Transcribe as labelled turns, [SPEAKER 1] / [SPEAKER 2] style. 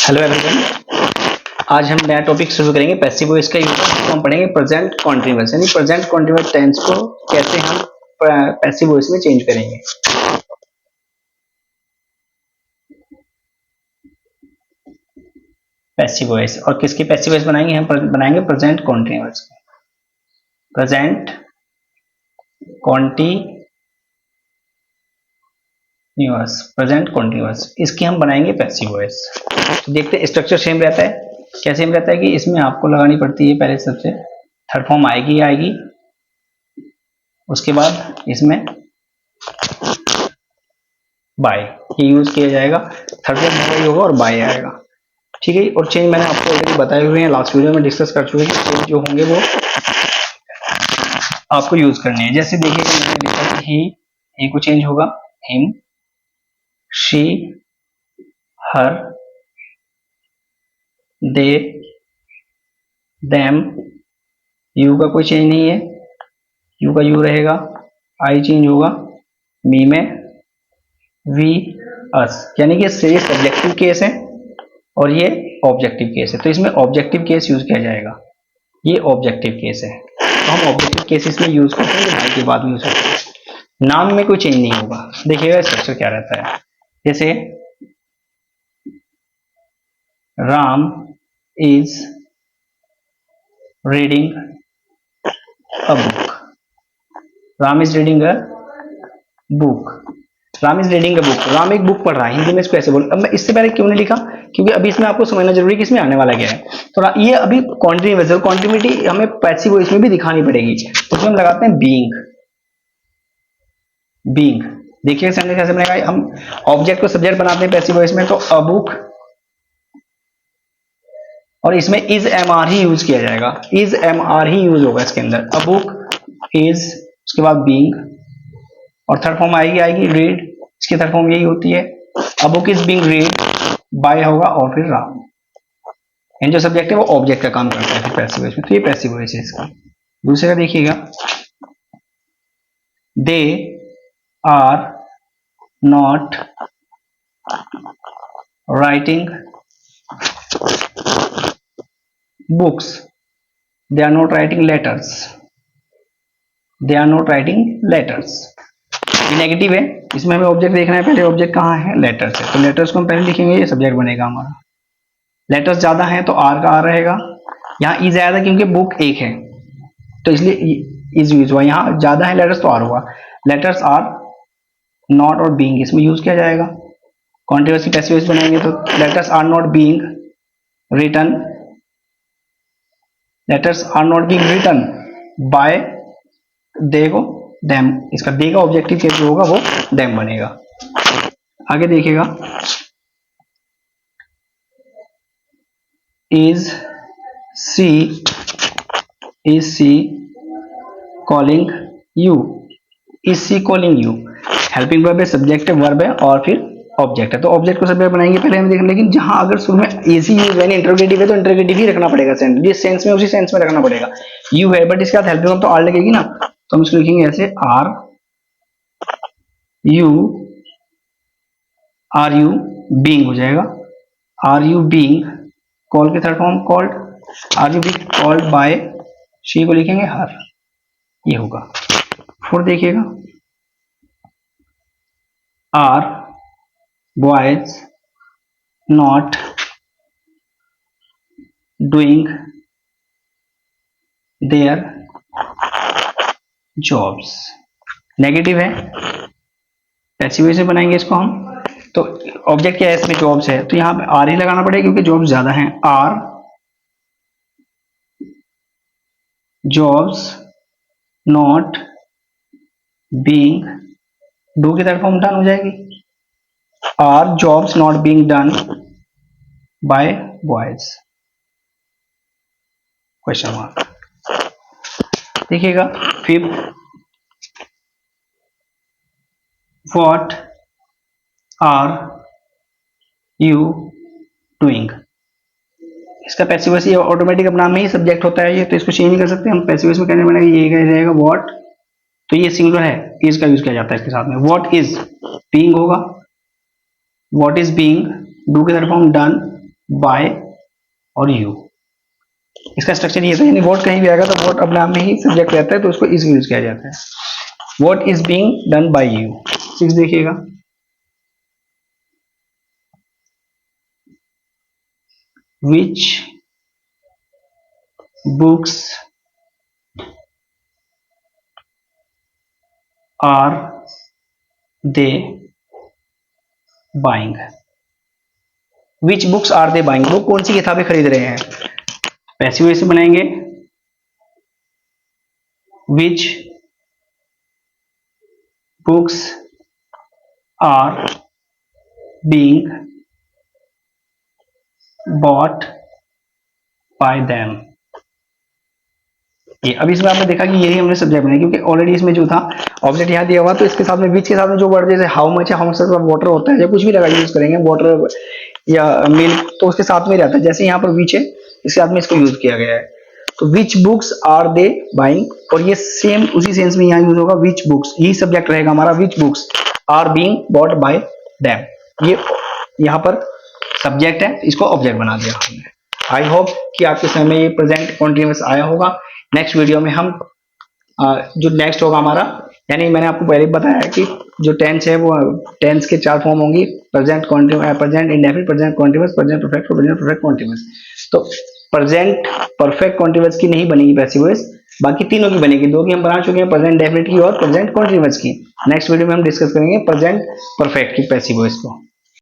[SPEAKER 1] Hello everyone. आज हम नया टॉपिक शुरू करेंगे पैसिव वॉइस का यूज। तो हम पढ़ेंगे प्रेजेंट कॉन्टिन्यूअस, यानी प्रेजेंट कॉन्टिन्यूअस टेंस को कैसे हम पैसिव वॉइस में चेंज करेंगे। पैसिव वॉइस और किसकी पैसिव वॉइस बनाएंगे? हम बनाएंगे present continuous. Present continuous, present continuous, इसकी हम बनाएंगे पैसिव वॉइस। तो देखते हैं स्ट्रक्चर सेम रहता है। क्या सेम रहता है कि इसमें आपको लगानी पड़ती है पहले सबसे थर्ड फॉर्म आएगी, उसके बाद इसमें बाय ये यूज किया जाएगा। थर्ड फॉर्म होगा और बाय आएगा, ठीक है। और चेंज मैंने आपको ऑलरेडी बताए हुए हैं, लास्ट वीडियो में डिस्कस कर चुके हैं कि जो होंगे वो आपको यूज करने हैं। जैसे देखिएगा मैंने लिखा ही को चेंज होगा him, she, her, they, them. You का कोई चेंज नहीं है, यू का यू रहेगा। आई चेंज होगा मी में, वी, अस, यानी कि ये सब्जेक्टिव केस है और ये ऑब्जेक्टिव केस है। तो इसमें ऑब्जेक्टिव केस यूज किया जाएगा, ये ऑब्जेक्टिव केस है। तो हम ऑब्जेक्टिव केसेस में यूज करते हैं, भाई के बाद यूज करते हैं। नाम में कोई चेंज नहीं होगा। देखिएगा स्ट्रक्चर क्या रहता है। जैसे Ram is reading a book, Ram is reading a book, Ram is reading a book, Ram एक बुक पढ़ रहा है। हिंदी में इसको ऐसे बोल। अब मैं इससे पहले क्यों नहीं लिखा, क्योंकि अभी इसमें आपको समझना जरूरी है कि इसमें आने वाला क्या है। तो ये अभी कॉन्टिन्यूअस, कॉन्टिन्यूटी हमें पैसिव वॉइस में भी दिखानी पड़ेगी। तो उसमें हम लगाते हैं बीइंग, बीइंग। देखिए सेंटेंस कैसे बनेगा। हम ऑब्जेक्ट को सब्जेक्ट बनाते हैं पैसिव वॉइस में, तो अ बुक, और इसमें इज एम आर ही यूज किया जाएगा, इज एम आर ही यूज होगा इसके अंदर। अ बुक इज, उसके बाद बीइंग, और थर्ड फॉर्म आएगी रीड, इसकी थर्ड फॉर्म यही होती है। A book is being read by होगा और फिर राम। एंड जो सब्जेक्ट है वो ऑब्जेक्ट का काम करता है पैसिव वॉइस में। तो ये पैसिव वॉइस है इसका। दूसरे का देखिएगा, they are not writing books, they are not writing letters, they are not writing letters. ये नेगेटिव है, इसमें हमें ऑब्जेक्ट देखना है। पहले ऑब्जेक्ट कहाँ है? लेटर्स है। तो लेटर्स को हम पहले लिखेंगे, ये सब्जेक्ट बनेगा हमारा। लेटर्स ज्यादा है तो आर का आर रहेगा। यहाँ ई ज्यादा क्योंकि बुक एक है तो इसलिए इज यूज हुआ। यहाँ ज्यादा है लेटर्स तो आर हुआ। लेटर्स आर नॉट और बीइंग इसमें यूज किया जाएगा। कॉन्टिन्यूअस की पैसिव वॉइस बनाएंगे तो letters are not being written, letters are not being written by they को देम। इसका दे का ऑब्जेक्टिव केस जो होगा वो देम बनेगा। आगे देखिएगा, is she calling you, is she calling you. Helping verb है, सब्जेक्ट है, वर्ब है और फिर ऑब्जेक्ट है। तो ऑब्जेक्ट को सब्जेक्ट बनाएंगे पहले हम देखेंगे। लेकिन जहां अगर शुरू में इजी यूज है, इंटरोगेटिव है, तो इंटरोगेटिव ही रखना पड़ेगा। सेंस जिस सेंस में उसी सेंस में रखना पड़ेगा। यू है बट इसके साथ हेल्पिंग वर्ब तो आर लगेगी ना, तो हम इसको लिखेंगे ऐसे, आर यू बीइंग हो जाएगा। आर यू बीइंग, कॉल के third form called, are you being called by, she को लिखेंगे हर, ये होगा। फिर देखिएगा, are boys not doing their jobs, negative है, पैसिव वॉइस से बनाएंगे इसको हम। तो ऑब्जेक्ट क्या है इसमें? जॉब्स है, तो यहां पे आर ही लगाना पड़ेगा क्योंकि जॉब्स ज्यादा हैं। Are jobs not being, do की तरफ फॉर्म डन हो जाएगी। Are jobs not being done by boys, question mark. देखिएगा fifth, what are you doing. इसका पैसिव वॉइस ये ऑटोमेटिक अपना में ही सब्जेक्ट होता है ये, तो इसको चेंज नहीं कर सकते हम। पैसिव वॉइस में कहने बनेगा ये क्या रहेगा, व्हाट, तो ये सिंगुलर है, इज का यूज किया जाता है इसके साथ में। व्हाट इज बीइंग होगा, व्हाट इज बीइंग, डू के तरफ हम डन बाय और यू। इसका स्ट्रक्चर ये था, यानी वॉट कहीं भी आएगा तो वॉट अपने आप में ही सब्जेक्ट रहता है, तो उसको इज यूज किया जाता है। What is being done by you. 6 देखिएगा, which books are they buying. Which books are they buying, वो कौन सी किताबें खरीद रहे हैं। पैसिव वॉइस से बनाएंगे, which books are being bought by them. ये अभी इसमें आपने देखा कि यही हमने सब्जेक्ट बनाया, क्योंकि ऑलरेडी इसमें जो था ऑब्जेक्ट यहाँ दिया हुआ, तो इसके साथ में विच के साथ में जो वर्ड जैसे हाउ मच है, हाउ मच वाटर होता है या कुछ भी लगा यूज करेंगे, वाटर या मिल्क, तो उसके साथ में रहता है। जैसे यहाँ पर विच है, इसके साथ में इसको यूज किया गया है, तो which books are they buying, और ये सेम उसी सेंस में यहाँ यूज होगा, विच बुक्स, यही सब्जेक्ट रहेगा हमारा, which books are being bought by them. ये यहाँ पर सब्जेक्ट है, इसको ऑब्जेक्ट बना दिया हमने। आई होप कि आपके समय में ये प्रेजेंट कॉन्टिन्यूअस आया होगा। नेक्स्ट वीडियो में हम जो नेक्स्ट होगा हमारा, यानी मैंने आपको पहले बताया कि जो टेंस है वो टेंस के 4 फॉर्म होंगी, present continuous, present indefinite, present continuous, present perfect और प्रेजेंट परफेक्ट कॉन्टिन्यूअस। तो प्रेजेंट परफेक्ट कॉन्टिन्यूअस की नहीं बनेगी पैसिव वॉइस, बाकी तीनों की बनेगी। दो की हम बना चुके हैं, प्रेजेंट इंडेफिनिट की और प्रेजेंट कॉन्टिन्यूअस की। नेक्स्ट वीडियो में हम डिस्कस करेंगे प्रेजेंट परफेक्ट की पैसिव वॉइस को।